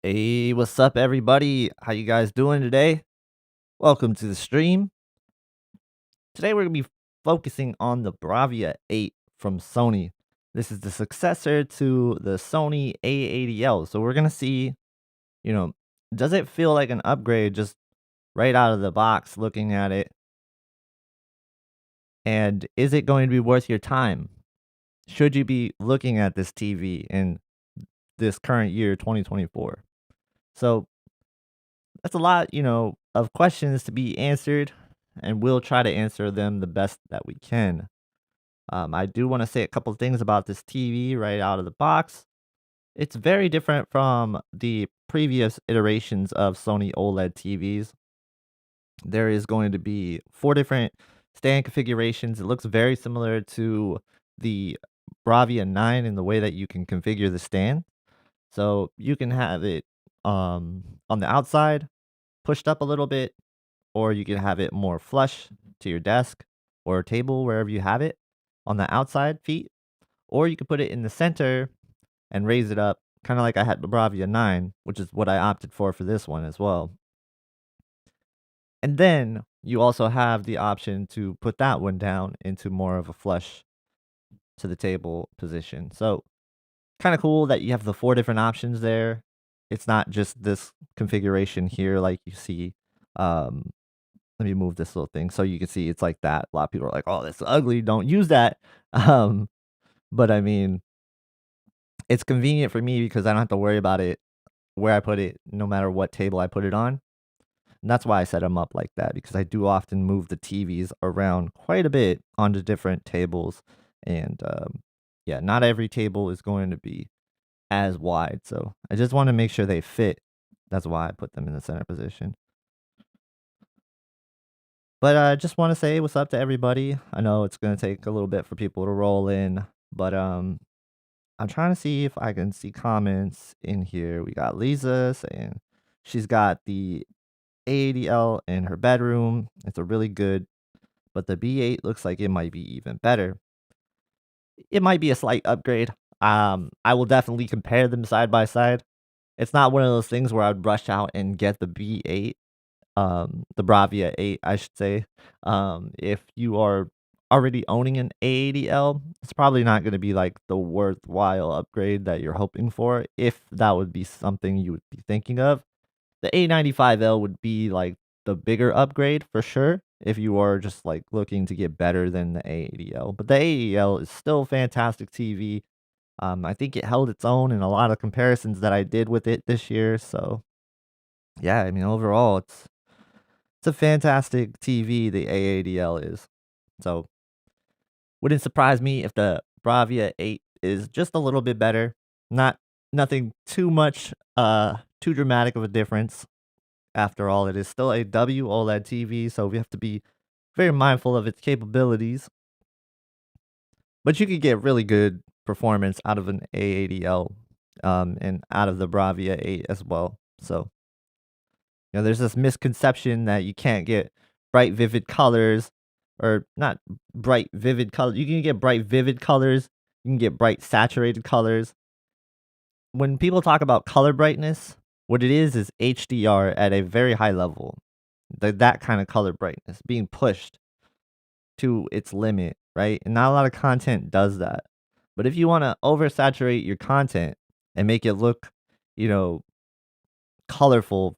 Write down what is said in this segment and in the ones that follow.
Hey, what's up, everybody? How you guys doing today? Welcome to the stream. Today we're gonna be focusing on the Bravia 8 from Sony. This is the successor to the Sony A80L. So we're gonna see, you know, does it feel like an upgrade just right out of the box looking at it? And is it going to be worth your time? Should you be looking at this TV in this current year, 2024? So that's a lot, of questions to be answered, and we'll try to answer them the best that we can. I do want to say a couple things about this TV right out of the box. It's very different from the previous iterations of Sony OLED TVs. There is going to be four different stand configurations. It looks very similar to the Bravia 9 in the way that you can configure the stand. So you can have it on the outside, pushed up a little bit, or you can have it more flush to your desk or table, wherever you have it on the outside feet, or you could put it in the center and raise it up, kind of like I had the Bravia 9, which is what I opted for this one as well. And then you also have the option to put that one down into more of a flush to the table position. So kind of cool that you have the four different options there. It's not just this configuration here like you see. Um, Let me move this little thing so you can see it's like that. A lot of people are like, "Oh, that's ugly. Don't use that." Um, but I mean, it's convenient for me because I don't have to worry about it where I put it, no matter what table I put it on. And that's why I set them up like that because I do often move the TVs around quite a bit onto different tables, and yeah, not every table is going to be as wide. So I just want to make sure they fit. That's why I put them in the center position. But I just want to say what's up to everybody. I know it's going to take a little bit for people to roll in, but I'm trying to see if I can see comments in here. We got Lisa saying she's got the A80L in her bedroom. It's a really good, but the B8 looks like it might be even better. It might be a slight upgrade. I will definitely compare them side by side. It's not one of those things where I'd rush out and get the B8, the Bravia 8, I should say. If you are already owning an A80L, it's probably not going to be like the worthwhile upgrade that you're hoping for, if that would be something you would be thinking of. The A95L would be like the bigger upgrade for sure if you are just like looking to get better than the A80L. But the A80L is still fantastic TV. I think it held its own in a lot of comparisons that I did with it this year. So yeah, I mean overall it's a fantastic TV, the A80L is. So, wouldn't surprise me if the Bravia 8 is just a little bit better. Not nothing too much, too dramatic of a difference. After all, it is still a OLED TV, so we have to be very mindful of its capabilities. But you could get really good performance out of an A80L, and out of the Bravia 8 as well. So, there's this misconception that you can't get bright, vivid colors, or not bright, vivid color. You can get bright, vivid colors. You can get bright, saturated colors. When people talk about color brightness, what it is HDR at a very high level. That kind of color brightness being pushed to its limit, right? And not a lot of content does that. But if you want to oversaturate your content and make it look, you know, colorful,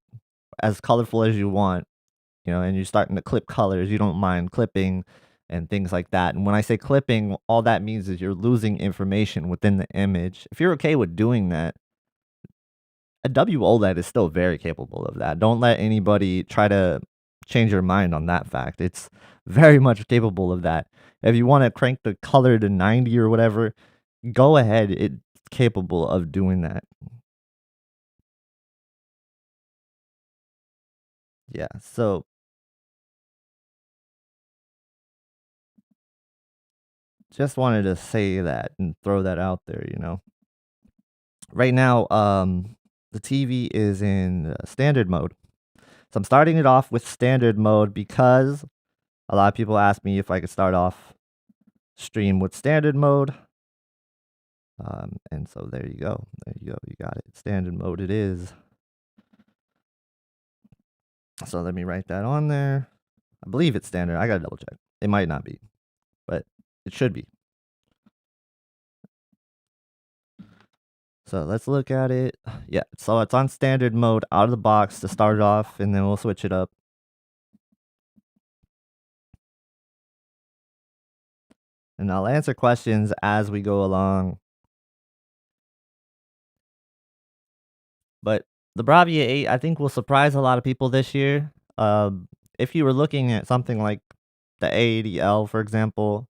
as colorful as you want, and you're starting to clip colors, you don't mind clipping and things like that. And when I say clipping, all that means is you're losing information within the image. If you're okay with doing that, a WOLED is still very capable of that. Don't let anybody try to change your mind on that fact. It's very much capable of that. If you want to crank the color to 90 or whatever, go ahead. It's capable of doing that. Yeah. So just wanted to say that and throw that out there. Right now, the TV is in standard mode. So I'm starting it off with standard mode because a lot of people ask me if I could start off stream with standard mode. And so there you go. There you go. You got it. Standard mode it is. So let me write that on there. I believe it's standard. I gotta double check. It might not be, but it should be. So let's look at it. Yeah, so it's on standard mode out of the box to start it off, and then we'll switch it up. And I'll answer questions as we go along. But the Bravia 8, I think, will surprise a lot of people this year. If you were looking at something like the A80L, for example,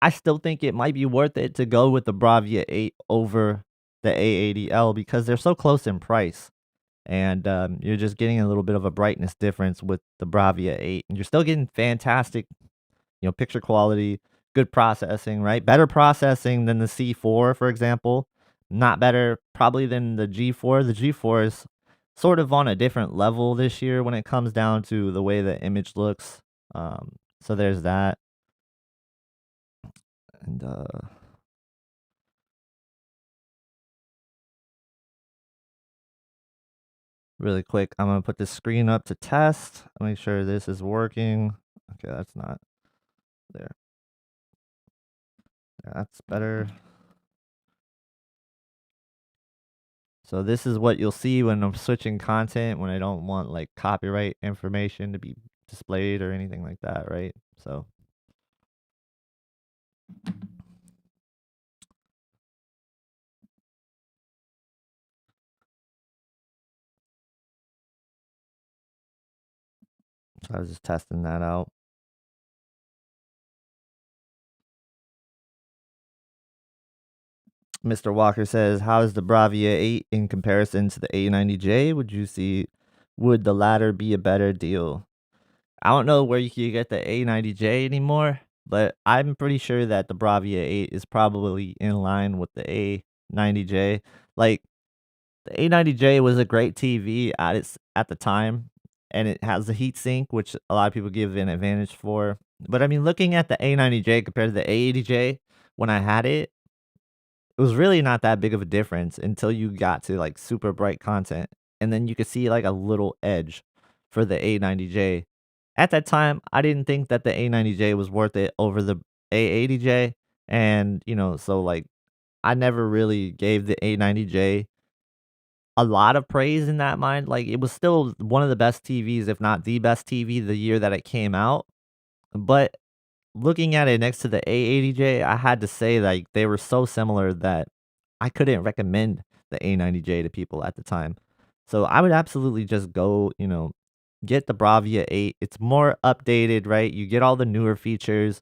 I still think it might be worth it to go with the Bravia 8 over the A80L because they're so close in price. And you're just getting a little bit of a brightness difference with the Bravia 8. And you're still getting fantastic, picture quality, good processing, right? Better processing than the C4, for example. Not better probably than the G4. The G4 is sort of on a different level this year when it comes down to the way the image looks. So there's that. And really quick, I'm gonna put this screen up to test. Make sure this is working. Okay, that's not there. That's better. So this is what you'll see when I'm switching content when I don't want like copyright information to be displayed or anything like that, right? So I was just testing that out. Mr. Walker says, "How is the Bravia 8 in comparison to the A90J? Would the latter be a better deal?" I don't know where you can get the A90J anymore, but I'm pretty sure that the Bravia 8 is probably in line with the A90J. Like the A90J was a great TV at the time, and it has the heat sink, which a lot of people give an advantage for. But I mean, looking at the A90J compared to the A80J when I had it, it was really not that big of a difference until you got to like super bright content, and then you could see like a little edge for the A90J. At that time, I didn't think that the A90J was worth it over the A80J, and so like I never really gave the A90J a lot of praise in that mind. Like it was still one of the best TVs, if not the best TV the year that it came out. But looking at it next to the A80J, I had to say like they were so similar that I couldn't recommend the A90J to people at the time. So I would absolutely just go, get the Bravia 8. It's more updated, right? You get all the newer features.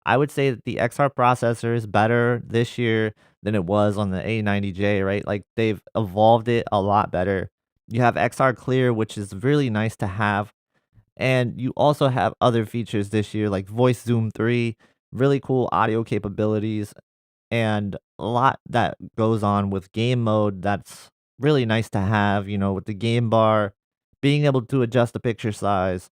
I would say that the XR processor is better this year than it was on the A90J, right? Like they've evolved it a lot better. You have XR Clear, which is really nice to have. And you also have other features this year like Voice Zoom 3, really cool audio capabilities, and a lot that goes on with game mode that's really nice to have, with the game bar, being able to adjust the picture size.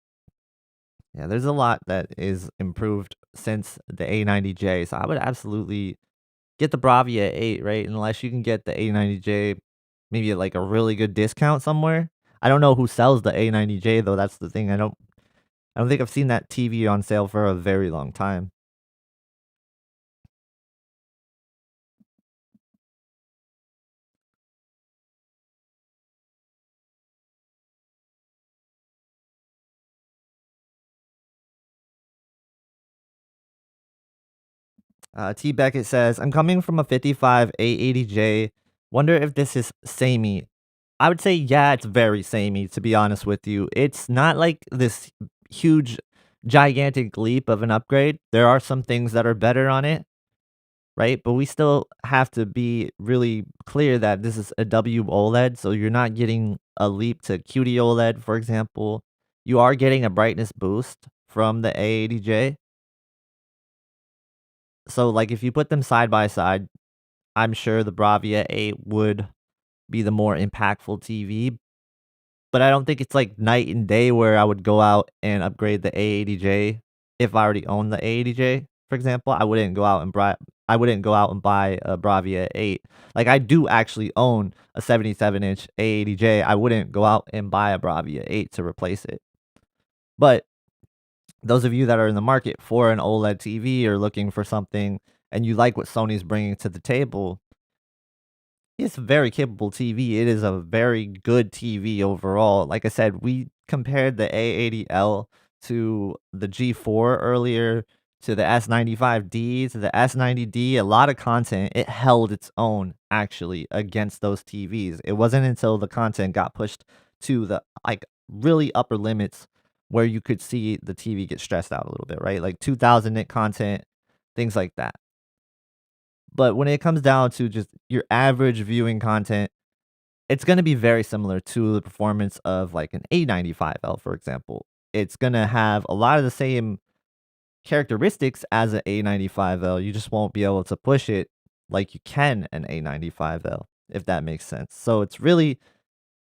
Yeah, there's a lot that is improved since the A90J, so I would absolutely get the Bravia 8, right? Unless you can get the A90J maybe at like a really good discount somewhere. I don't know who sells the A90J though, that's the thing. I don't think I've seen that TV on sale for a very long time. T Beckett says, "I'm coming from a 55 A80J. Wonder if this is samey." I would say, yeah, it's very samey, to be honest with you. It's not like this huge, gigantic leap of an upgrade. There are some things that are better on it, right? But we still have to be really clear that this is a W OLED, so you're not getting a leap to QD OLED, for example. You are getting a brightness boost from the A80J. So, like, if you put them side by side, I'm sure the Bravia 8 would be the more impactful TV, but I don't think it's like night and day where I would go out and upgrade the A80J if I already own the A80J, for example. I wouldn't go out and buy a Bravia 8. Like I do actually own a 77-inch A80J. I wouldn't go out and buy a Bravia 8 to replace it. But those of you that are in the market for an OLED TV or looking for something and you like what Sony's bringing to the table, it's a very capable TV. It is a very good TV overall. Like I said, we compared the A80L to the G4 earlier, to the S95D, to the S90D. A lot of content, it held its own actually against those TVs. It wasn't until the content got pushed to the like really upper limits where you could see the TV get stressed out a little bit, right? Like 2000 nit content, things like that. But when it comes down to just your average viewing content, it's gonna be very similar to the performance of like an A95L, for example. It's gonna have a lot of the same characteristics as an A95L. You just won't be able to push it like you can an A95L, if that makes sense. So it's really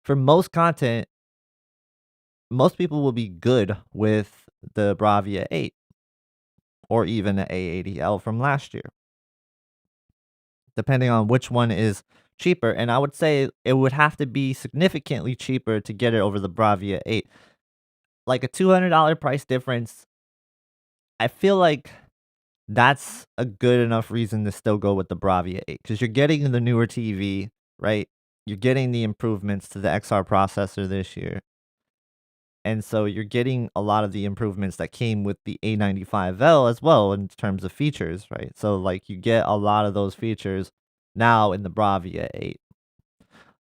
for most content, most people will be good with the Bravia 8 or even the A80L from last year, depending on which one is cheaper. And I would say it would have to be significantly cheaper to get it over the Bravia 8. Like a $200 price difference, I feel like that's a good enough reason to still go with the Bravia 8 because you're getting the newer TV, right? You're getting the improvements to the XR processor this year. And so you're getting a lot of the improvements that came with the A95L as well in terms of features, right? So like you get a lot of those features now in the Bravia 8.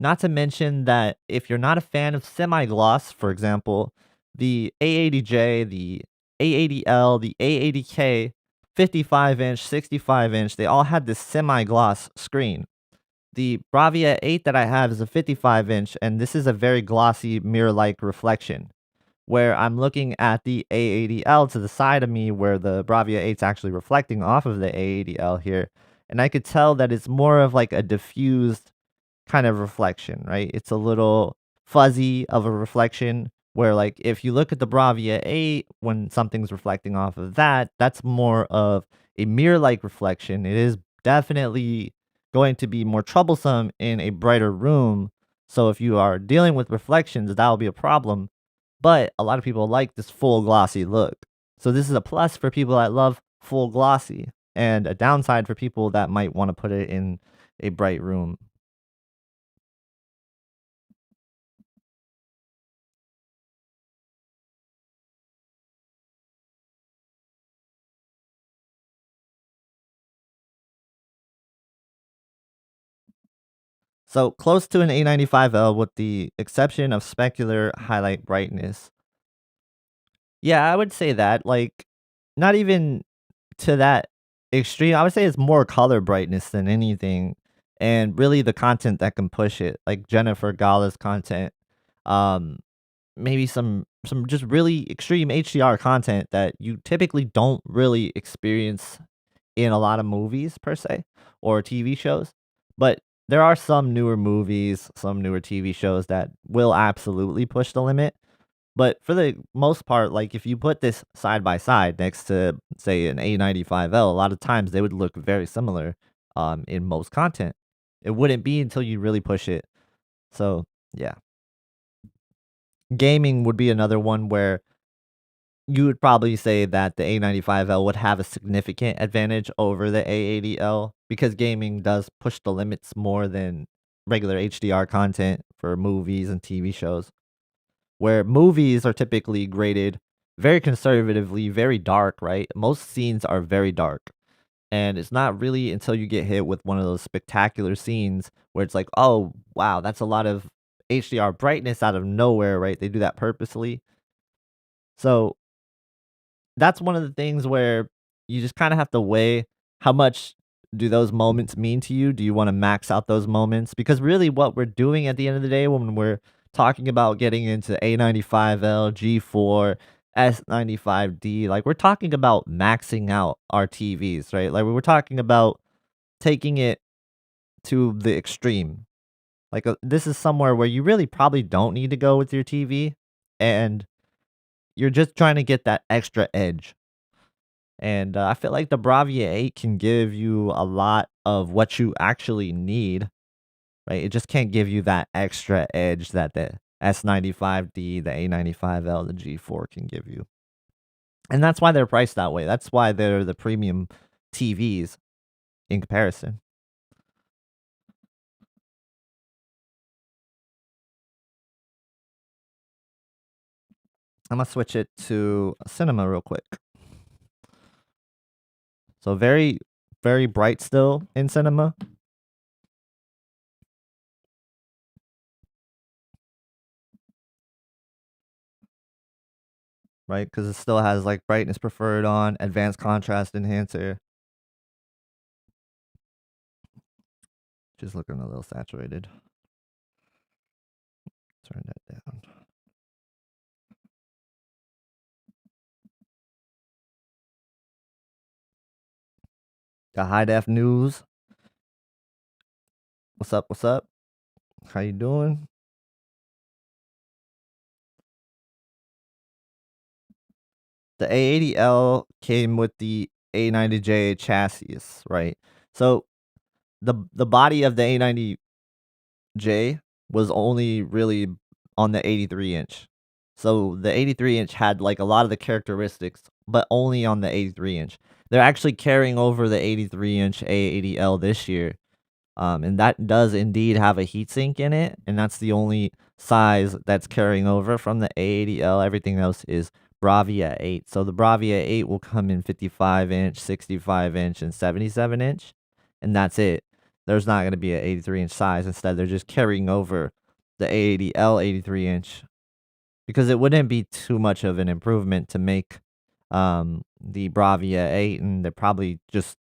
Not to mention that if you're not a fan of semi-gloss, for example, the A80J, the A80L, the A80K, 55-inch, 65-inch, they all had this semi-gloss screen. The Bravia 8 that I have is a 55-inch, and this is a very glossy mirror-like reflection, where I'm looking at the A80L to the side of me where the Bravia 8 is actually reflecting off of the A80L here, and I could tell that it's more of like a diffused kind of reflection, right? It's a little fuzzy of a reflection where like if you look at the Bravia 8 when something's reflecting off of that, that's more of a mirror-like reflection. It is definitely going to be more troublesome in a brighter room. So if you are dealing with reflections, that will be a problem. But a lot of people like this full glossy look. So this is a plus for people that love full glossy and a downside for people that might want to put it in a bright room. So close to an A95L with the exception of specular highlight brightness. Yeah, I would say that. Like, not even to that extreme. I would say it's more color brightness than anything. And really the content that can push it, like Jennifer Gala's content. Um, maybe some just really extreme HDR content that you typically don't really experience in a lot of movies per se or TV shows. But there are some newer movies, some newer TV shows that will absolutely push the limit. But for the most part, like if you put this side by side next to say an A95L, a lot of times they would look very similar in most content. It wouldn't be until you really push it. So, yeah. Gaming would be another one where you would probably say that the A95L would have a significant advantage over the A80L because gaming does push the limits more than regular HDR content for movies and TV shows, where movies are typically graded very conservatively, very dark, right? Most scenes are very dark. And it's not really until you get hit with one of those spectacular scenes where it's like, oh, wow, that's a lot of HDR brightness out of nowhere, right? They do that purposely. So that's one of the things where you just kinda have to weigh how much do those moments mean to you? Do you wanna max out those moments? Because really what we're doing at the end of the day when we're talking about getting into A95L, G4, S95D, like, we're talking about maxing out our TVs, right? Like, we're talking about taking it to the extreme. Like, this is somewhere where you really probably don't need to go with your TV, and you're just trying to get that extra edge. And, I feel like the Bravia 8 can give you a lot of what you actually need, right? It just can't give you that extra edge that the S95D, the A95L, the G4 can give you. And that's why they're priced that way. That's why they're the premium TVs in comparison. I'm gonna switch it to cinema real quick. So very, very bright still in cinema. Right, because it still has like brightness preferred on, advanced contrast enhancer. Just looking a little saturated. Turn that down. Got high def news. What's up? What's up? How you doing? The A80L came with the A90J chassis, right? So the body of the A90J was only really on the 83-inch. So the 83-inch had like a lot of the characteristics, but only on the 83-inch. They're actually carrying over the 83-inch A80L this year. And that does indeed have a heatsink in it, and that's the only size that's carrying over from the A80L. Everything else is Bravia 8. So the Bravia 8 will come in 55-inch, 65-inch, and 77-inch, and that's it. There's not going to be an 83-inch size. Instead, they're just carrying over the A80L 83-inch because it wouldn't be too much of an improvement to make the Bravia 8, and they're probably just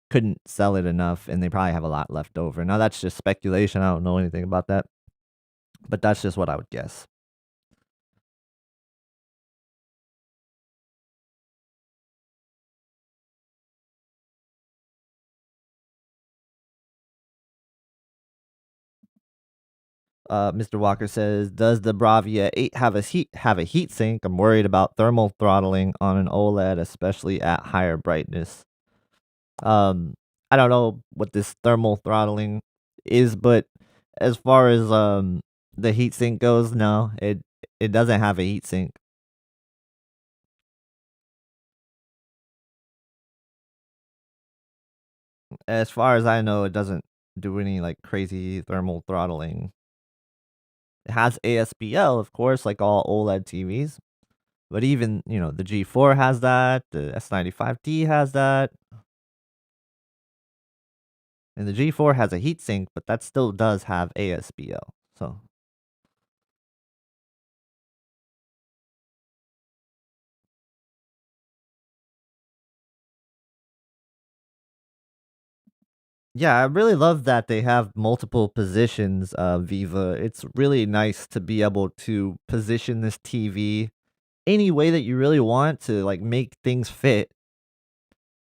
couldn't sell it enough, and they probably have a lot left over. Now that's just speculation, I don't know anything about that, but that's just what I would guess. Mr. Walker says, "Does the Bravia 8 have a heat sink? I'm worried about thermal throttling on an OLED, especially at higher brightness." Um, I don't know what this thermal throttling is, but as far as the heat sink goes, no, it doesn't have a heat sink. As far as I know, it doesn't do any like crazy thermal throttling. It has ASBL, of course, like all OLED TVs. But even, the G4 has that, the S95D has that, and the G4 has a heatsink, but that still does have ASBL. So, yeah, I really love that they have multiple positions, Viva. It's really nice to be able to position this TV any way that you really want to like make things fit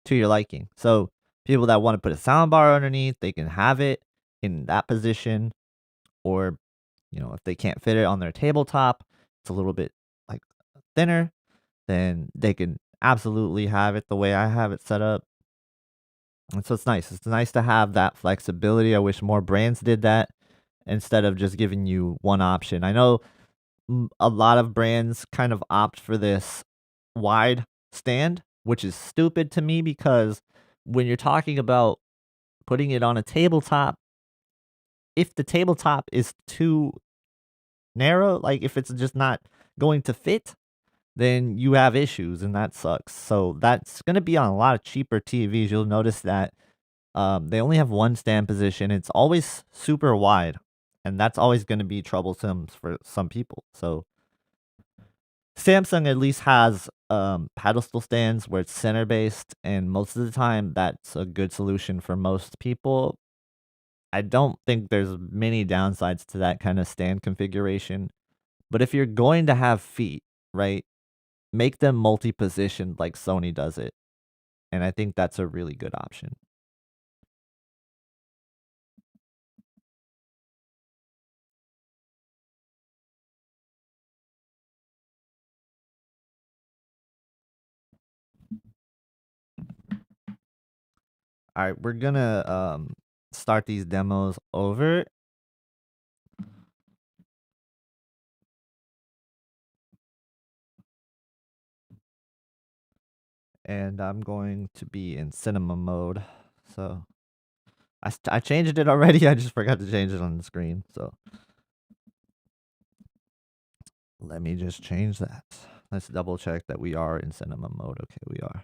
to your liking. So people that want to put a sound bar underneath, they can have it in that position, or if they can't fit it on their tabletop, it's a little bit like thinner, then they can absolutely have it the way I have it set up. And so it's nice. It's nice to have that flexibility. I wish more brands did that instead of just giving you one option. I know a lot of brands kind of opt for this wide stand, which is stupid to me because when you're talking about putting it on a tabletop, if the tabletop is too narrow, like if it's just not going to fit, then you have issues and that sucks. So that's going to be on a lot of cheaper TVs. You'll notice that they only have one stand position. It's always super wide, and that's always going to be troublesome for some people. So Samsung at least has pedestal stands where it's center based, and most of the time that's a good solution for most people. I don't think there's many downsides to that kind of stand configuration. But if you're going to have feet, right, make them multi-positioned like Sony does it. And I think that's a really good option. All right, we're gonna start these demos over. and I'm going to be in cinema mode. So I changed it already. I just forgot to change it on the screen. So let me just change that. Let's double check that we are in cinema mode. Okay, we are.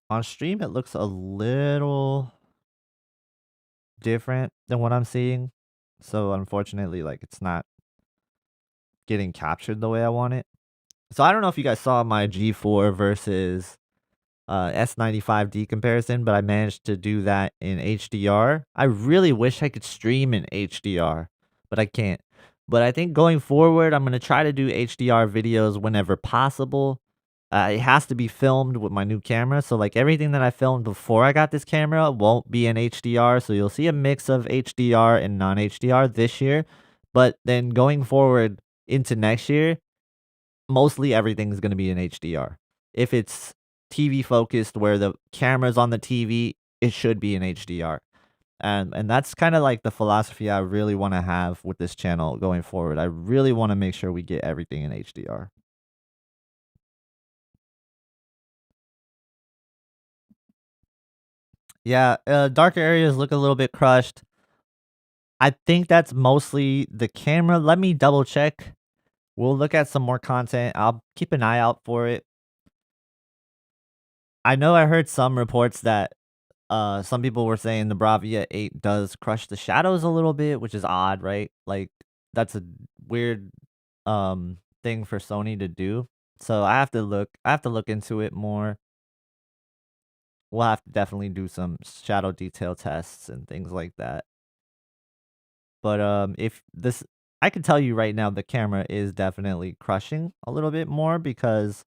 On stream, it looks a little different than what I'm seeing. So unfortunately, like it's not getting captured the way I want it. So I don't know if you guys saw my G4 versus S95D comparison, but I managed to do that in HDR. I really wish I could stream in HDR, but I can't. But I think going forward, I'm going to try to do HDR videos whenever possible. It has to be filmed with my new camera. So like everything that I filmed before I got this camera won't be in HDR. So you'll see a mix of HDR and non-HDR this year. But then going forward into next year, mostly everything's going to be in HDR. If it's TV focused where the camera's on the TV, it should be in HDR. And that's kind of like the philosophy I really want to have with this channel going forward. I really want to make sure we get everything in HDR. Yeah, darker areas look a little bit crushed. I think that's mostly the camera. Let me double check. We'll look at some more content. I'll keep an eye out for it. I know I heard some reports that some people were saying the Bravia 8 does crush the shadows a little bit, which is odd, right? Like that's a weird thing for Sony to do. So I have to look into it more. We'll have to definitely do some shadow detail tests and things like that. But if this I can tell you right now the camera is definitely crushing a little bit more because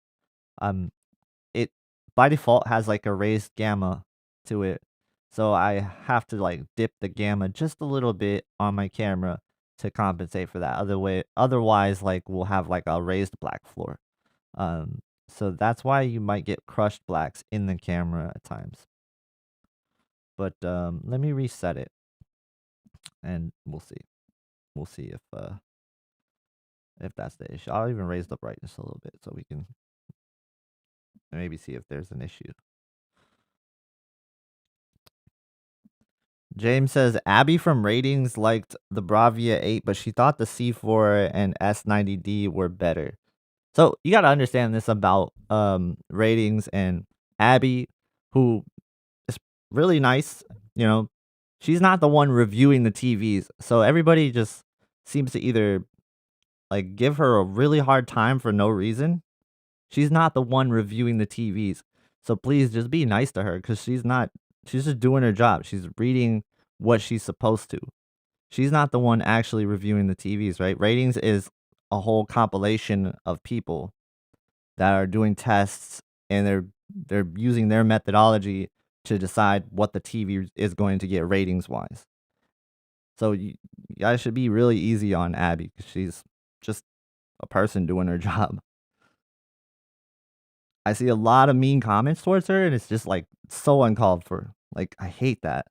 um it by default has like a raised gamma to it. So I have to like dip the gamma just a little bit on my camera to compensate for that. Otherwise like we'll have like a raised black floor. So that's why you might get crushed blacks in the camera at times. But let me reset it and we'll see. We'll see if that's the issue. I'll even raise the brightness a little bit so we can maybe see if there's an issue. James says Abby from Ratings liked the Bravia 8, but she thought the C4 and S90D were better. So you got to understand this about Ratings and Abby, who is really nice. You know, she's not the one reviewing the TVs, so everybody just seems to either like give her a really hard time for no reason. She's not the one reviewing the TVs. So please just be nice to her cuz she's just doing her job. She's reading what she's supposed to. She's not the one actually reviewing the TVs, right? Ratings is a whole compilation of people that are doing tests and they're using their methodology to decide what the TV is going to get ratings wise. So you guys should be really easy on Abby cuz she's just a person doing her job. I see a lot of mean comments towards her, and it's just, like, so uncalled for. Like, I hate that.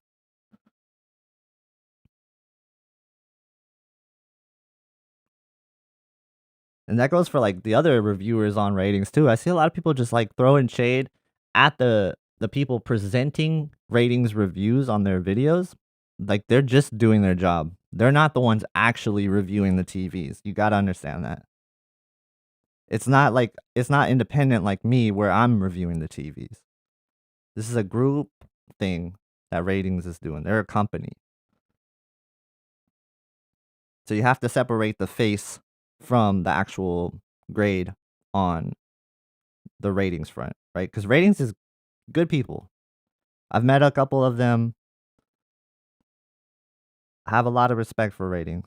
And that goes for, like, the other reviewers on ratings too. I see a lot of people just, like, throwing shade at the people presenting ratings reviews on their videos. Like, they're just doing their job. They're not the ones actually reviewing the TVs. You gotta understand that. It's not independent like me where I'm reviewing the TVs. This is a group thing that ratings is doing. They're a company. So you have to separate the face from the actual grade on the ratings front, right? Because ratings is good people. I've met a couple of them. I have a lot of respect for ratings.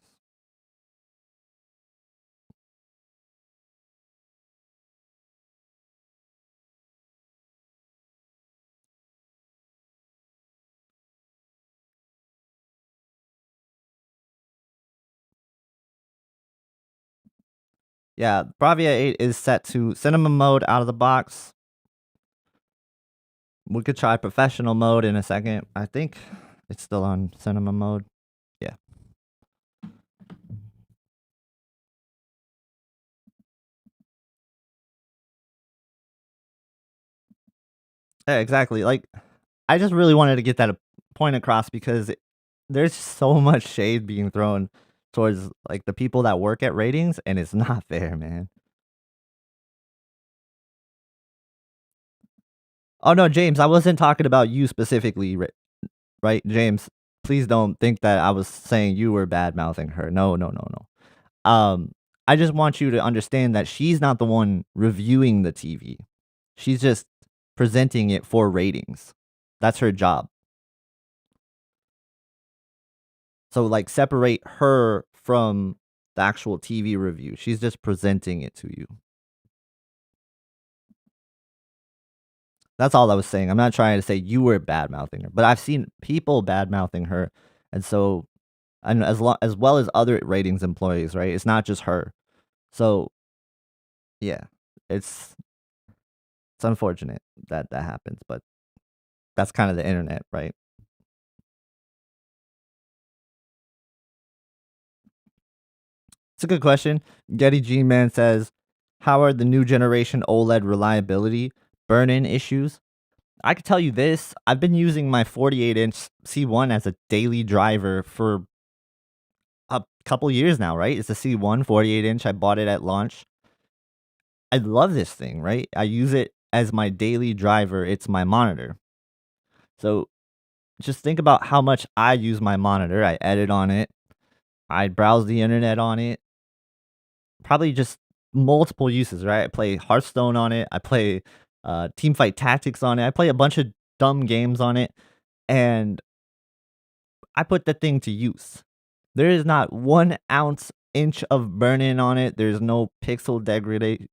Yeah, Bravia 8 is set to cinema mode out of the box. We could try professional mode in a second. I think it's still on cinema mode. Yeah. Yeah, exactly. Like, I just really wanted to get that point across because there's so much shade being thrown towards like the people that work at ratings, and it's not fair, man. Oh no, James, I wasn't talking about you specifically, right, James? Please don't think that I was saying you were bad mouthing her. No, no, no, no. I just want you to understand that she's not the one reviewing the TV. She's just presenting it for ratings. That's her job. So, like, separate her from the actual TV review. She's just presenting it to you. That's all I was saying. I'm not trying to say you were bad mouthing her, but I've seen people bad mouthing her, and so and as well as other ratings employees, right? It's not just her. So yeah, it's it's unfortunate that that happens, but that's kind of the internet, right? It's a good question. Getty G Man says, "How are the new generation OLED reliability burn-in issues?" I could tell you this: I've been using my 48-inch C1 as a daily driver for a couple years now, right? It's a C1 48-inch. I bought it at launch. I love this thing, right? I use it as my daily driver. It's my monitor. So just think about how much I use my monitor. I edit on it. I browse the internet on it. Probably just multiple uses, right? I play Hearthstone on it. I play Teamfight Tactics on it. I play a bunch of dumb games on it, and I put the thing to use. There is not 1 ounce inch of burn-in on it. There's no pixel degradation.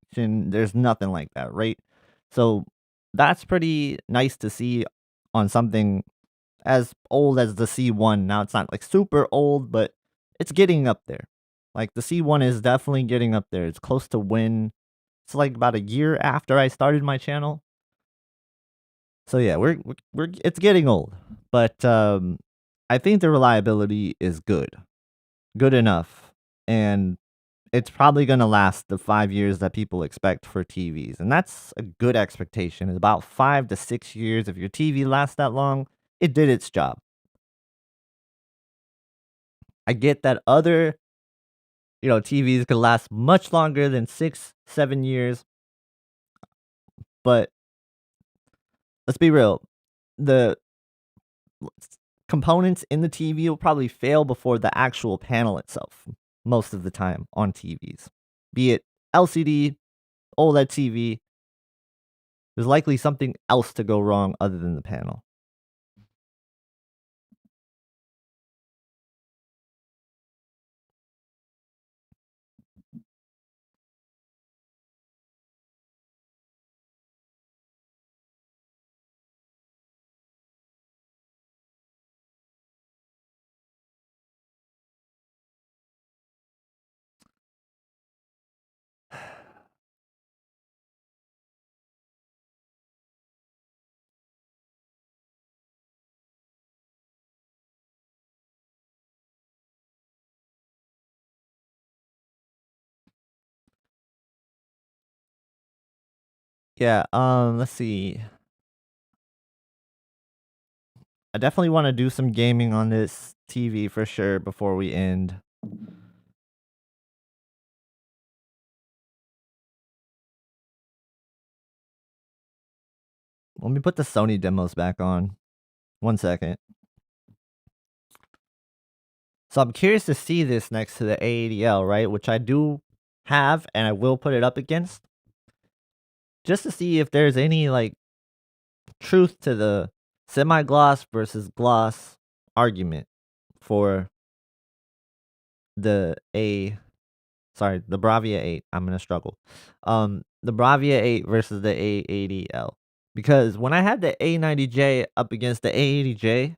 There's nothing like that, right? So that's pretty nice to see on something as old as the C1. Now it's not like super old, but it's getting up there. Like the C1 is definitely getting up there. It's close to when it's like about a year after I started my channel. So yeah, we're it's getting old, but I think the reliability is good, good enough, and it's probably going to last the 5 years that people expect for TVs, and that's a good expectation. It's about 5 to 6 years. If your TV lasts that long, it did its job. I get that other TVs could last much longer than 6, 7 years, but let's be real. The components in the TV will probably fail before the actual panel itself most of the time on TVs. Be it LCD, OLED TV, there's likely something else to go wrong other than the panel. Yeah, let's see. I definitely want to do some gaming on this TV for sure before we end. Let me put the Sony demos back on. 1 second. So I'm curious to see this next to the A80L, right? Which I do have, and I will put it up against, just to see if there's any like truth to the semi-gloss versus gloss argument for the the Bravia 8. I'm gonna struggle. The Bravia 8 versus the A80L. Because when I had the A90J up against the A80J,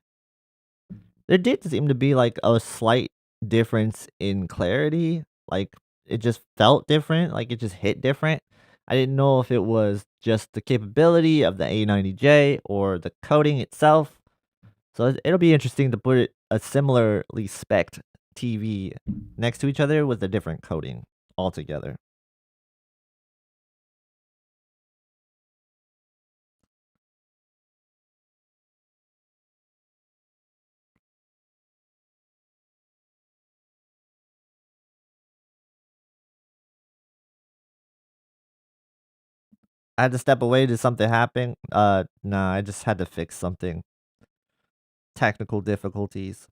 there did seem to be like a slight difference in clarity. Like it just felt different, like it just hit different. I didn't know if it was just the capability of the A90J or the coating itself. So it'll be interesting to put a similarly spec'd TV next to each other with a different coating altogether. I had to step away. Did something happen? Nah, I just had to fix something. Technical difficulties.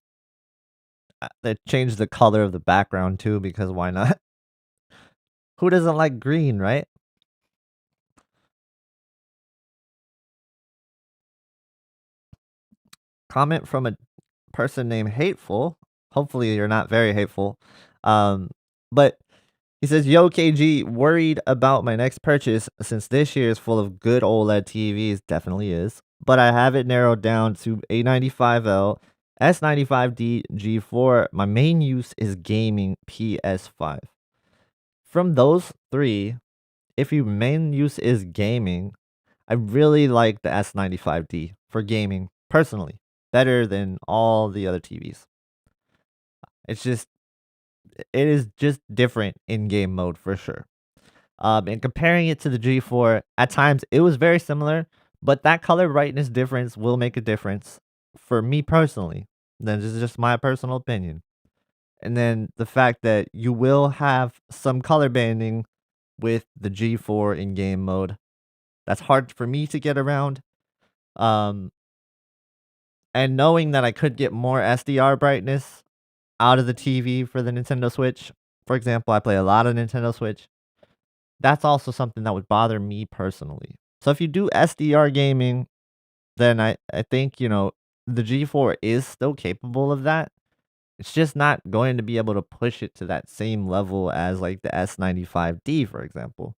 They changed the color of the background too because why not? Who doesn't like green, right? Comment from a person named Hateful. Hopefully, you're not very hateful. But he says, "Yo, KG, worried about my next purchase since this year is full of good OLED TVs. Definitely is. But I have it narrowed down to A95L, S95D, G4. My main use is gaming PS5. From those three, if your main use is gaming, I really like the S95D for gaming personally, better than all the other TVs. It's just it is just different in game mode for sure. And comparing it to the G4, at times it was very similar, but that color brightness difference will make a difference for me personally. Then this is just my personal opinion. And then the fact that you will have some color banding with the G4 in game mode. That's hard for me to get around. Um, and knowing that I could get more SDR brightness out of the TV for the Nintendo Switch. For example, I play a lot of Nintendo Switch. That's also something that would bother me personally. So if you do SDR gaming, then I think, the G4 is still capable of that. It's just not going to be able to push it to that same level as like the S95D, for example.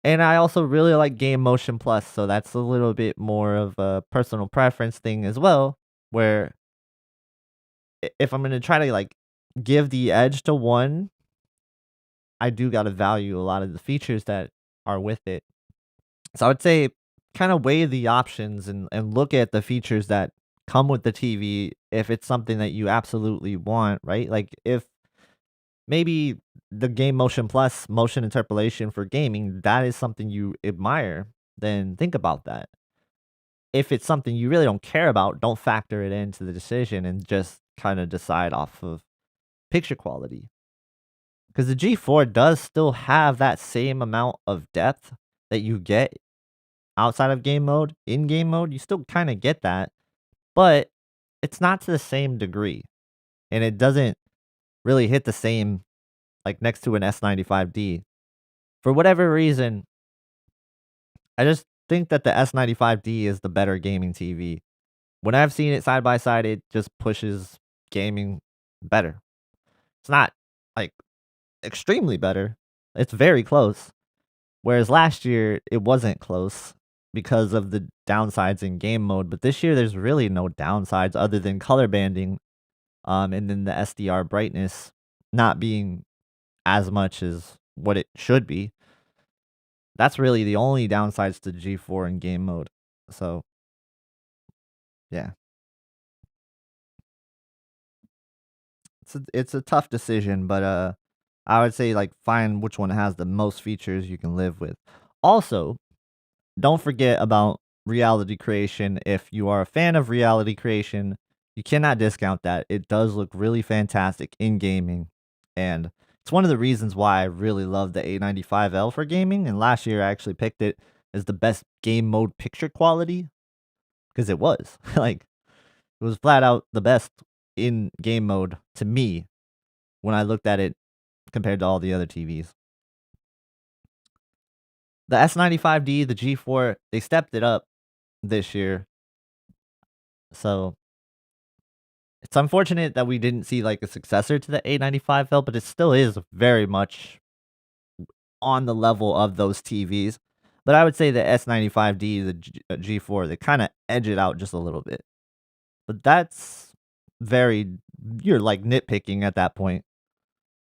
And I also really like Game Motion Plus, so that's a little bit more of a personal preference thing as well, where if I'm gonna try to like give the edge to one, I do gotta value a lot of the features that are with it. So I would say kind of weigh the options and look at the features that come with the TV if it's something that you absolutely want, right? Like if maybe the Game Motion Plus motion interpolation for gaming, that is something you admire, then think about that. If it's something you really don't care about, don't factor it into the decision and just kind of decide off of picture quality. Because the G4 does still have that same amount of depth that you get outside of game mode. In game mode, you still kind of get that, but it's not to the same degree. And it doesn't really hit the same like next to an S95D. For whatever reason, I just think that the S95D is the better gaming TV. When I've seen it side by side, it just pushes gaming better. It's not like extremely better. It's very close. Whereas last year it wasn't close because of the downsides in game mode. But this year there's really no downsides other than color banding, and then the SDR brightness not being as much as what it should be. That's really the only downsides to G4 in game mode. So yeah, it's a tough decision, but I would say like find which one has the most features you can live with. Also, don't forget about reality creation. If you are a fan of reality creation, you cannot discount that. It does look really fantastic in gaming. And it's one of the reasons why I really love the A95L for gaming. And last year I actually picked it as the best game mode picture quality because it was. Like, it was flat out the best in game mode to me when I looked at it compared to all the other TVs. The S95D, the G4, they stepped it up this year. So it's unfortunate that we didn't see like a successor to the A95L, but it still is very much on the level of those TVs. But I would say the S95D, the G4, they kind of edge it out just a little bit. But that's very, you're like nitpicking at that point.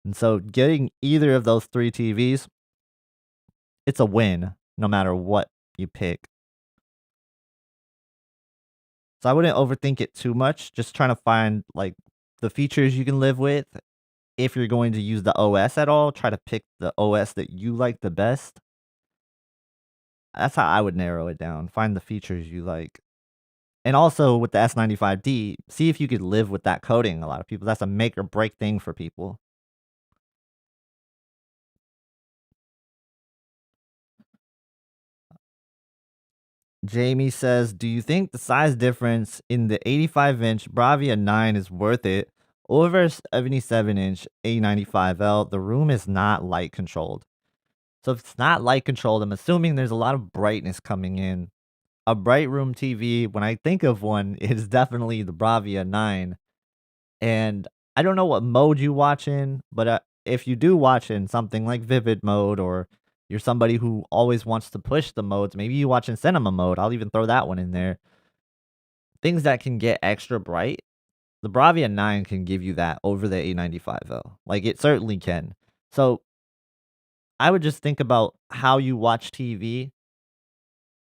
And so getting either of those three TVs it's a win no matter what you pick. So I wouldn't overthink it too much, just trying to find, like, the features you can live with. If you're going to use the OS at all, try to pick the OS that you like the best. That's how I would narrow it down, find the features you like. And also with the S95D, see if you could live with that coating. A lot of people, that's a make or break thing for people. Jamie says, "Do you think the size difference in the 85-inch Bravia 9 is worth it over a 77-inch A95L? The room is not light controlled." So if it's not light controlled, I'm assuming there's a lot of brightness coming in. A bright room TV, when I think of one, is definitely the Bravia 9. And I don't know what mode you watch in, but, if you do watch in something like vivid mode, or you're somebody who always wants to push the modes, maybe you watch in cinema mode, I'll even throw that one in there. Things that can get extra bright, the Bravia 9 can give you that over the A95L. Like, it certainly can. So, I would just think about how you watch TV,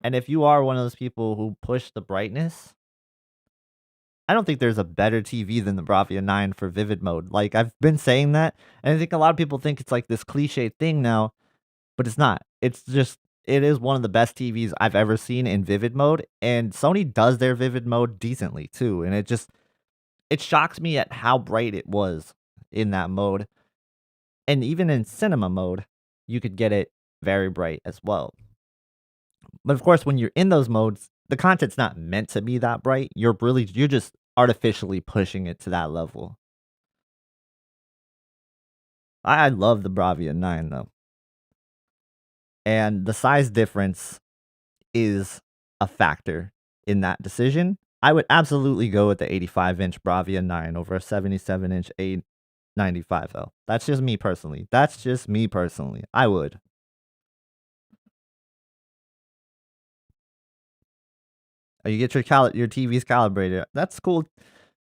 and if you are one of those people who push the brightness, I don't think there's a better TV than the Bravia 9 for vivid mode. Like, I've been saying that, and I think a lot of people think it's like this cliche thing now, but it's not. It's just it is one of the best TVs I've ever seen in vivid mode, and Sony does their vivid mode decently too, and it shocks me at how bright it was in that mode. And even in cinema mode, you could get it very bright as well. But of course, when you're in those modes, the content's not meant to be that bright. You're just artificially pushing it to that level. I love the Bravia 9 though. And the size difference is a factor in that decision. I would absolutely go with the 85-inch Bravia 9 over a 77-inch A95L. That's just me personally. That's just me personally. I would. You get your TVs calibrated. That's cool.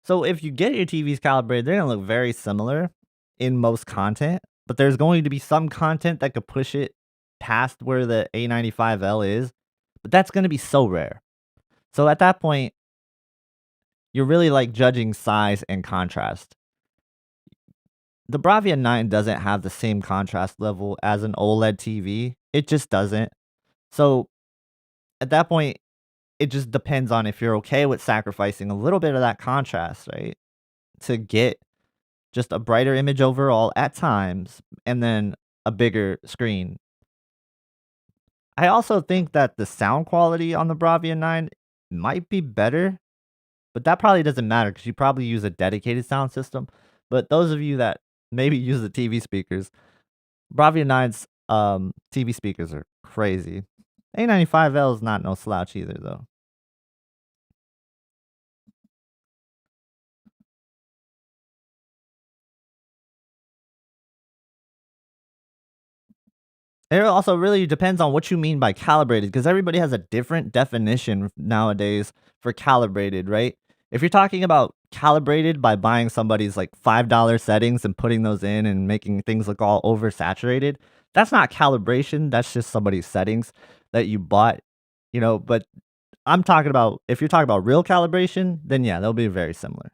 So if you get your TVs calibrated, they're gonna look very similar in most content, but there's going to be some content that could push it past where the A95L is, but that's gonna be so rare. So at that point, you're really like judging size and contrast. The Bravia 9 doesn't have the same contrast level as an OLED TV. It just doesn't. So at that point, it just depends on if you're okay with sacrificing a little bit of that contrast, right? To get just a brighter image overall at times and then a bigger screen. I also think that the sound quality on the Bravia 9 might be better, but that probably doesn't matter because you probably use a dedicated sound system. But those of you that maybe use the TV speakers, Bravia 9's TV speakers are crazy. A95L is not no slouch either, though. It also really depends on what you mean by calibrated, because everybody has a different definition nowadays for calibrated, right? If you're talking about calibrated by buying somebody's like $5 settings and putting those in and making things look all oversaturated, that's not calibration. That's just somebody's settings that you bought, But I'm talking about if you're talking about real calibration, then yeah, they'll be very similar.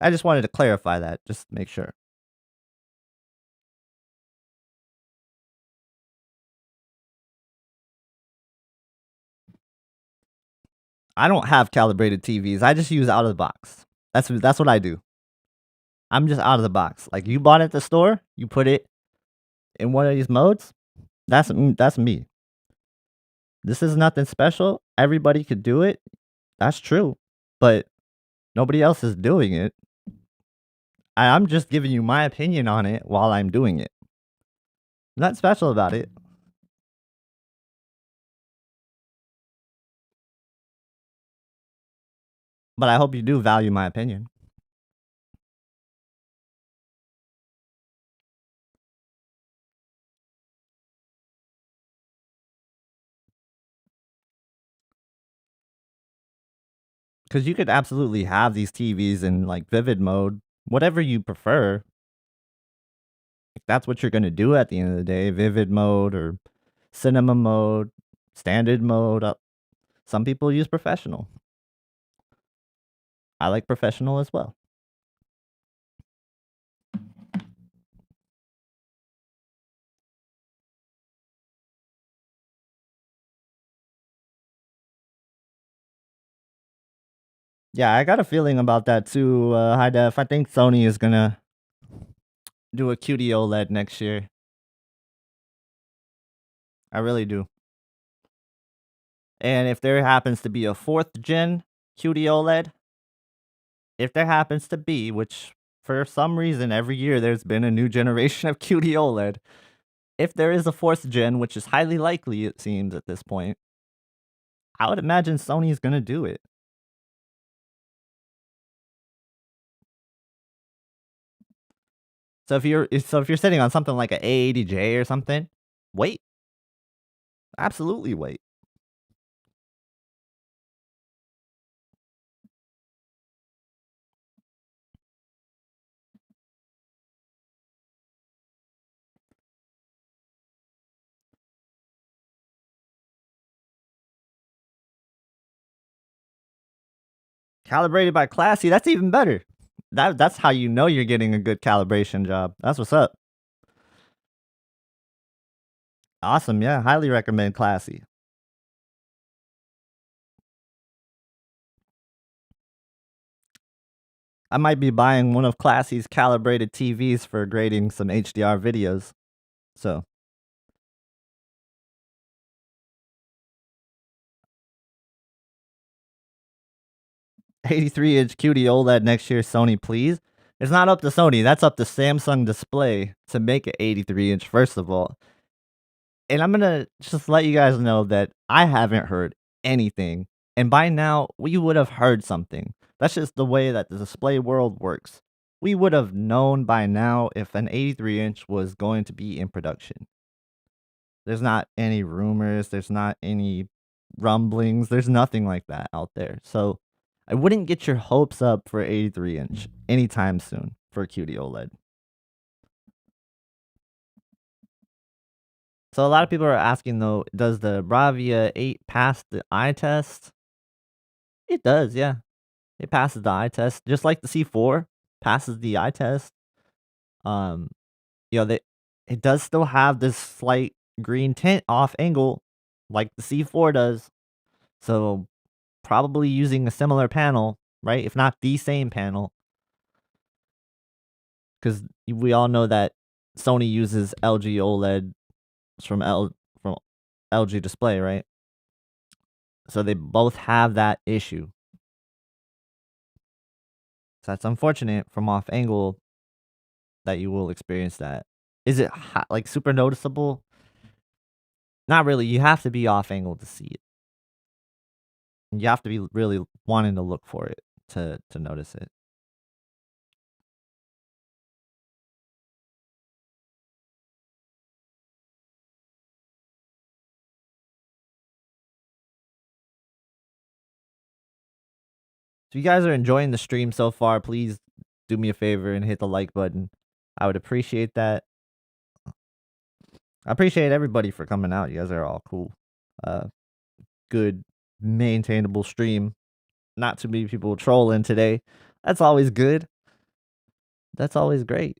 I just wanted to clarify that, just to make sure. I don't have calibrated TVs. I just use out of the box. That's what I do. I'm just out of the box. Like, you bought it at the store, you put it in one of these modes, that's me. This is nothing special. Everybody could do it. That's true. But nobody else is doing it. I'm just giving you my opinion on it while I'm doing it. Nothing special about it. But I hope you do value my opinion. Because you could absolutely have these TVs in, like, vivid mode, whatever you prefer. If that's what you're gonna do at the end of the day, vivid mode or cinema mode, standard mode, some people use professional. I like professional as well. Yeah, I got a feeling about that too, high def. I think Sony is gonna do a QD OLED next year. I really do. And if there happens to be a 4th gen QD OLED, if there happens to be, which for some reason every year there's been a new generation of QD OLED, if there is a 4th gen, which is highly likely it seems at this point, I would imagine Sony's gonna do it. So if you're sitting on something like a A80J or something, wait. Absolutely wait. Calibrated by Classy, that's even better. That's how you know you're getting a good calibration job. That's what's up. Awesome, yeah, highly recommend Classy. I might be buying one of Classy's calibrated TVs for grading some HDR videos. So, 83-inch QD OLED next year, Sony, please. It's not up to Sony, that's up to Samsung Display to make it 83-inch, first of all. And I'm gonna just let you guys know that I haven't heard anything, and by now, we would have heard something. That's just the way that the display world works. We would have known by now if an 83-inch was going to be in production. There's not any rumors, there's not any rumblings, there's nothing like that out there. So, I wouldn't get your hopes up for 83-inch anytime soon for QD OLED. So a lot of people are asking though, does the Bravia 8 pass the eye test? It does, yeah. It passes the eye test, just like the C4 passes the eye test. Um, they it does still have this slight green tint off angle, like the C4 does. So probably using a similar panel, right? If not the same panel, because we all know that Sony uses LG OLED from LG Display, right? So they both have that issue. So that's unfortunate from off angle that you will experience that. Is it like super noticeable? Not really. You have to be off angle to see it. You have to be really wanting to look for it to notice it. If you guys are enjoying the stream so far, please do me a favor and hit the like button. I would appreciate that. I appreciate everybody for coming out. You guys are all cool. Uh, Good, maintainable stream. Not too many people trolling today. That's always good. That's always great.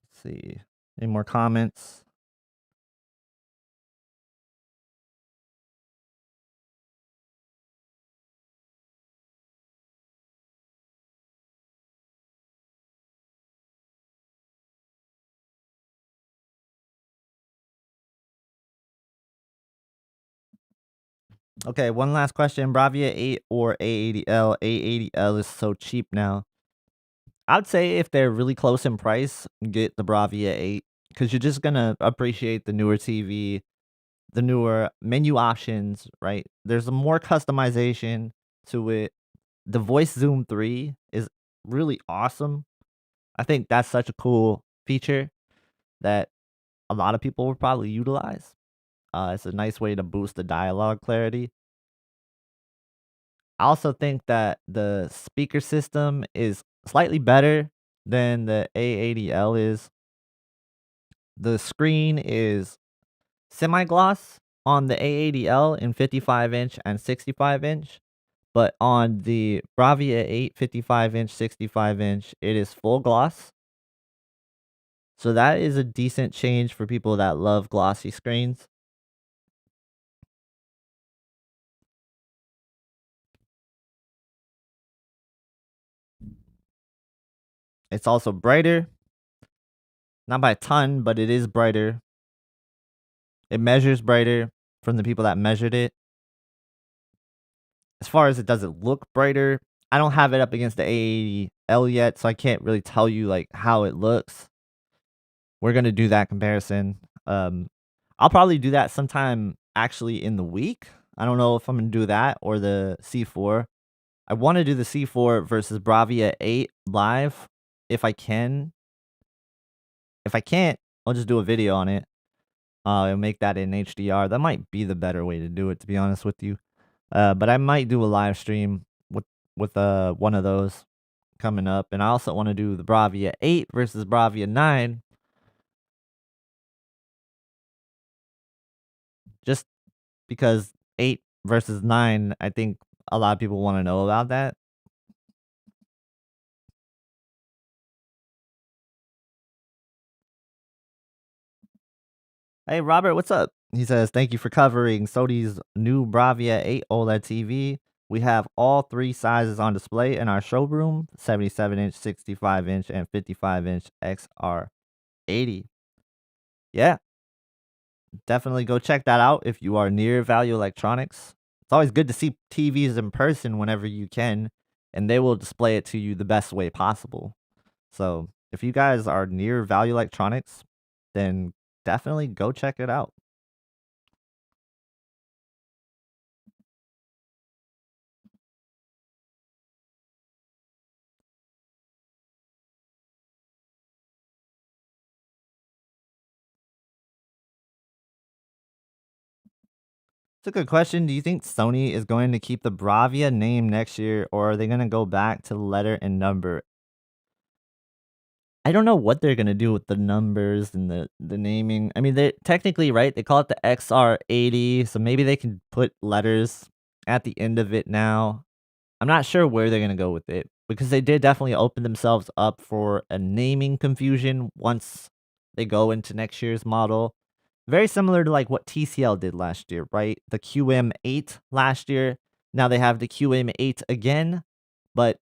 Let's see. Any more comments? Okay, one last question. Bravia 8 or A80L? A80L is so cheap now. I'd say if they're really close in price, get the Bravia 8 because you're just gonna appreciate the newer TV. the newer menu options, right? There's a more customization to it. The voice zoom 3 is really awesome. I think that's such a cool feature that a lot of people would probably utilize. It's a nice way to boost the dialogue clarity. I also think that the speaker system is slightly better than the A80L is. The screen is semi-gloss on the A80L in 55-inch and 65-inch, but on the Bravia 8 55-inch, 65-inch, it is full gloss. So that is a decent change for people that love glossy screens. It's also brighter, not by a ton, but it is brighter. It measures brighter from the people that measured it. As far as it doesn't look brighter, I don't have it up against the A80L yet, so I can't really tell you like how it looks. We're gonna do that comparison. Um, I'll probably do that sometime actually in the week. I don't know if I'm gonna do that or the C4. I want to do the C4 versus Bravia 8 live if I can. If I can't, I'll just do a video on it. And make that in HDR. That might be the better way to do it, to be honest with you. But I might do a live stream with one of those coming up, and I also want to do the Bravia 8 versus Bravia 9, just because 8 versus 9, I think a lot of people want to know about that. Hey Robert, what's up? He says, "Thank you for covering Sony's new Bravia 8 OLED TV. We have all three sizes on display in our showroom: 77-inch, 65-inch, and 55-inch XR80. Yeah, definitely go check that out if you are near Value Electronics. It's always good to see TVs in person whenever you can, and they will display it to you the best way possible. So if you guys are near Value Electronics, then definitely go check it out." It's a good question. Do you think Sony is going to keep the Bravia name next year, or are they going to go back to letter and number? I don't know what they're going to do with the numbers and the naming. I mean, they technically, right? They call it the XR80, so maybe they can put letters at the end of it now. I'm not sure where they're going to go with it because they did definitely open themselves up for a naming confusion once they go into next year's model. Very similar to like what TCL did last year, right? The QM8 last year. Now they have the QM8 again, but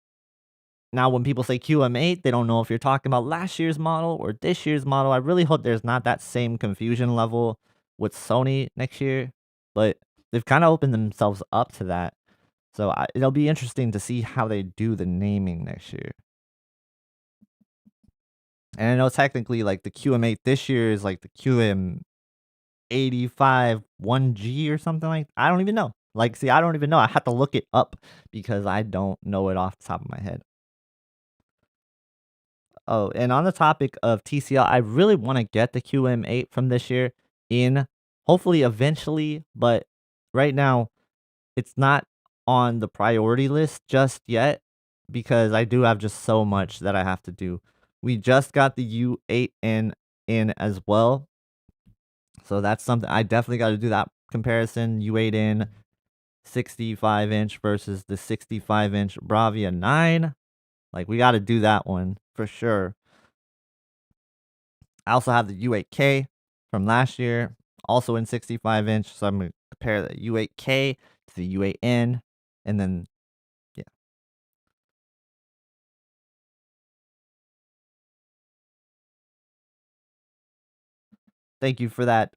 now when people say QM8, they don't know if you're talking about last year's model or this year's model. I really hope there's not that same confusion level with Sony next year, but they've kind of opened themselves up to that. So it'll be interesting to see how they do the naming next year. And I know technically like the QM8 this year is like the QM85 1G or something like I don't even know. Like, see, I don't even know. I have to look it up because I don't know it off the top of my head. Oh, and on the topic of TCL, I really want to get the QM8 from this year in, hopefully eventually, but right now it's not on the priority list just yet because I do have just so much that I have to do. We just got the U8N in as well. So that's something I definitely got to do that comparison. U8N 65-inch versus the 65-inch Bravia 9. Like we got to do that one for sure. I also have the U8K from last year, also in 65-inch. So I'm going to compare the U8K to the U8N. And then, yeah. Thank you for that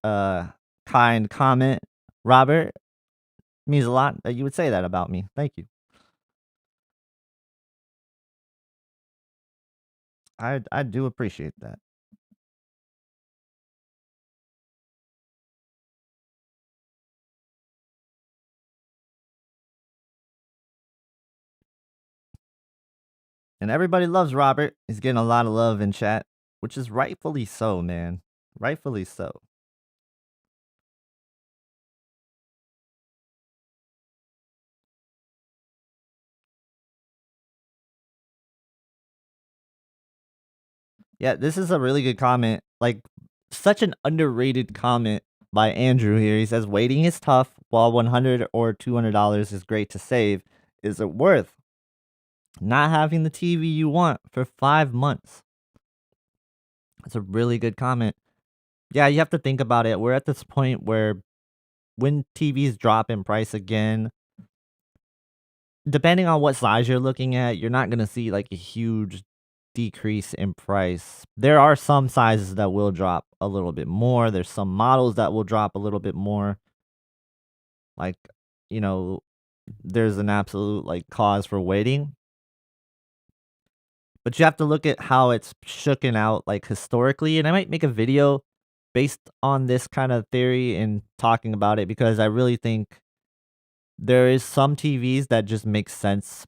kind comment, Robert. It means a lot that you would say that about me. Thank you. I do appreciate that. And everybody loves Robert. He's getting a lot of love in chat, which is rightfully so, man. Rightfully so. Yeah, this is a really good comment. Like, such an underrated comment by Andrew here. He says, waiting is tough, while 100 or $200 is great to save. Is it worth not having the TV you want for 5 months? That's a really good comment. Yeah, you have to think about it. We're at this point where when TVs drop in price again, depending on what size you're looking at, you're not gonna see, like, a huge decrease in price. There are some sizes that will drop a little bit more. There's some models that will drop a little bit more. Like, you know, there's an absolute, like, cause for waiting. But you have to look at how it's shooken out, like, historically, and I might make a video based on this kind of theory and talking about it because I really think there is some TVs that just make sense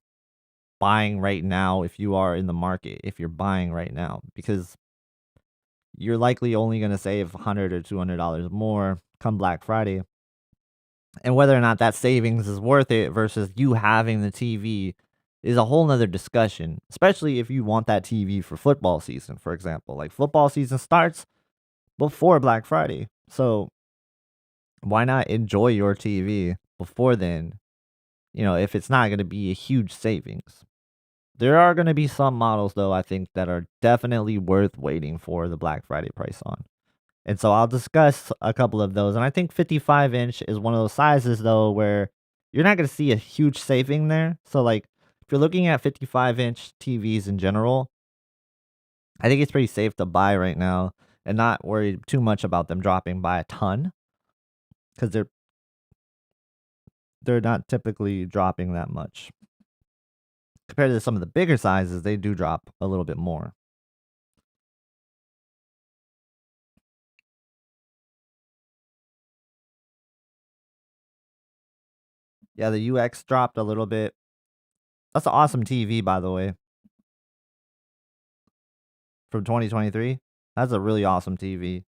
buying right now if you are in the market, if you're buying right now, because you're likely only gonna save 100 or $200 more come Black Friday. And whether or not that savings is worth it versus you having the TV is a whole nother discussion, especially if you want that TV for football season, for example. Like, football season starts before Black Friday. So why not enjoy your TV before then, if it's not gonna be a huge savings? There are gonna be some models, though, I think, that are definitely worth waiting for the Black Friday price on. And so I'll discuss a couple of those. And I think 55-inch is one of those sizes, though, where you're not gonna see a huge saving there. So, like, if you're looking at 55-inch TVs in general, I think it's pretty safe to buy right now and not worry too much about them dropping by a ton because they're not typically dropping that much. Compared to some of the bigger sizes, they do drop a little bit more. Yeah, the UX dropped a little bit. That's an awesome TV, by the way, from 2023. That's a really awesome TV.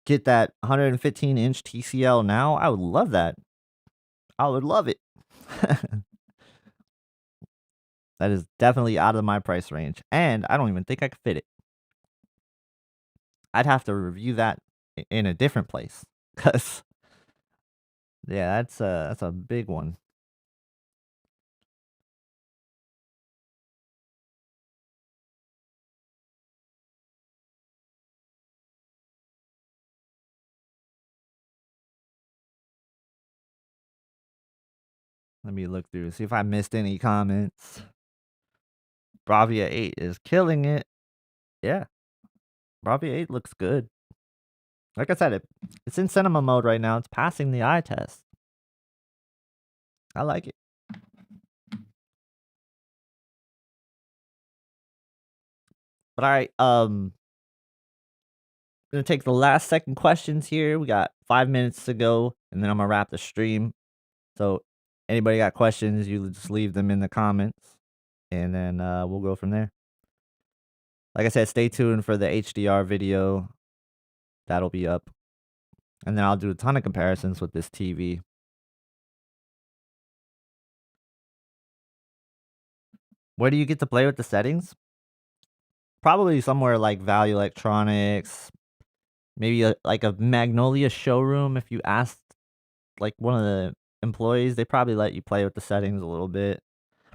Get that 115-inch TCL now. I would love that. I would love it. That is definitely out of my price range, and I don't even think I could fit it. I'd have to review that in a different place, cause yeah, that's a big one. Let me look through, see if I missed any comments. Bravia 8 is killing it. Yeah, Bravia 8 looks good. Like I said, it's in cinema mode right now. It's passing the eye test. I like it. But all right, gonna take the last second questions here. We got 5 minutes to go, and then I'm gonna wrap the stream. So, anybody got questions, you just leave them in the comments, and then we'll go from there. Like I said, stay tuned for the HDR video. That'll be up, and then I'll do a ton of comparisons with this TV. Where do you get to play with the settings? Probably somewhere like Value Electronics, maybe like a Magnolia showroom. If you asked like one of the employees, they probably let you play with the settings a little bit.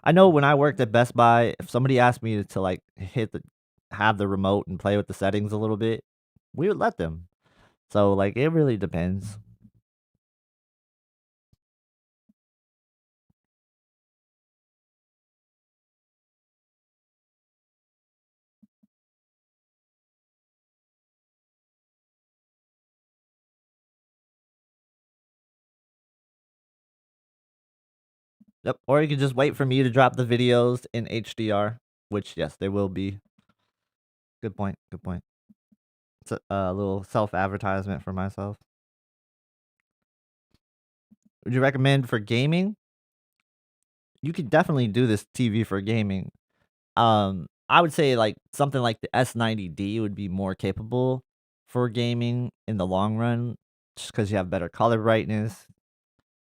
I know when I worked at Best Buy, if somebody asked me to like have the remote and play with the settings a little bit, we would let them. So like it really depends. Yep. Or you can just wait for me to drop the videos in HDR, which yes, they will be. Good point. Good point. It's a little self advertisement for myself. Would you recommend for gaming? you could definitely do this TV for gaming. I would say, like, something like the S90D would be more capable for gaming in the long run, just because you have better color brightness,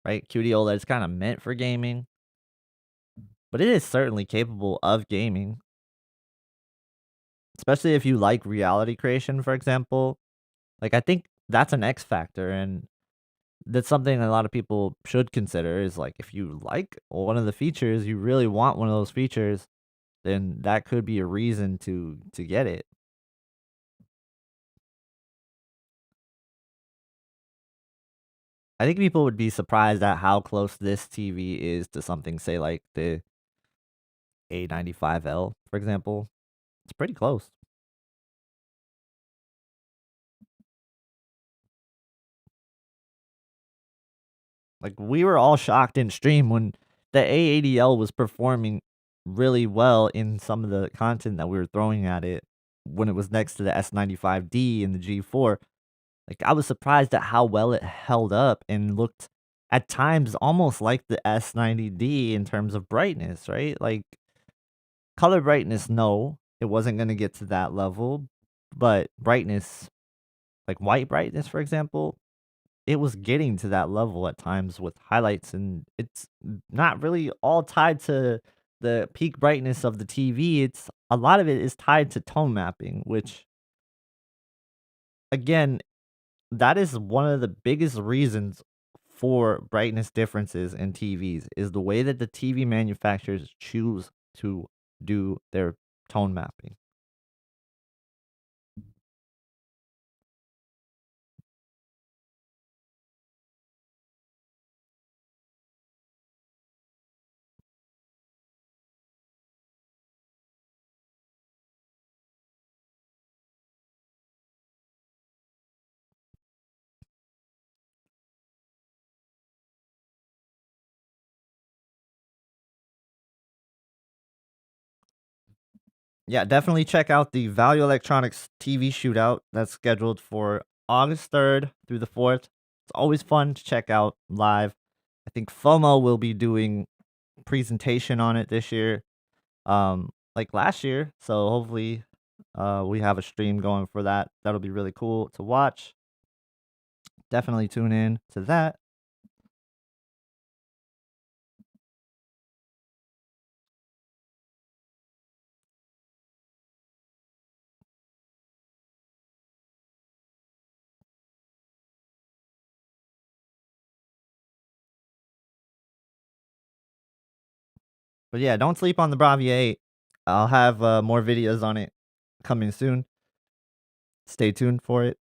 right? QD OLED is kinda meant for gaming, but it is certainly capable of gaming, especially if you like reality creation, for example. Like, I think that's an X factor, and that's something a lot of people should consider is, like, if you like one of the features, you really want one of those features, then that could be a reason to get it. I think people would be surprised at how close this TV is to something, say, like the A95L, for example. It's pretty close. Like, we were all shocked in stream when the A80L was performing really well in some of the content that we were throwing at it when it was next to the S95D and the G4. Like, I was surprised at how well it held up and looked at times almost like the S90D in terms of brightness, right? Like, color brightness, no, it wasn't gonna get to that level, but brightness, like white brightness, for example, it was getting to that level at times with highlights, and it's not really all tied to the peak brightness of the TV. It's a lot of it is tied to tone mapping, which again, that is one of the biggest reasons for brightness differences in TVs is the way that the TV manufacturers choose to do their tone mapping. Yeah, definitely check out the Value Electronics TV shootout that's scheduled for August 3rd through the 4th. It's always fun to check out live. I think FOMO will be doing presentation on it this year, like last year. So hopefully, we have a stream going for that. That'll be really cool to watch. Definitely tune in to that. But yeah, don't sleep on the Bravia 8. I'll have more videos on it coming soon. Stay tuned for it.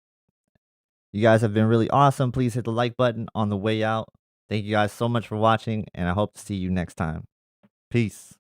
You guys have been really awesome. Please hit the like button on the way out. Thank you guys so much for watching, and I hope to see you next time. Peace.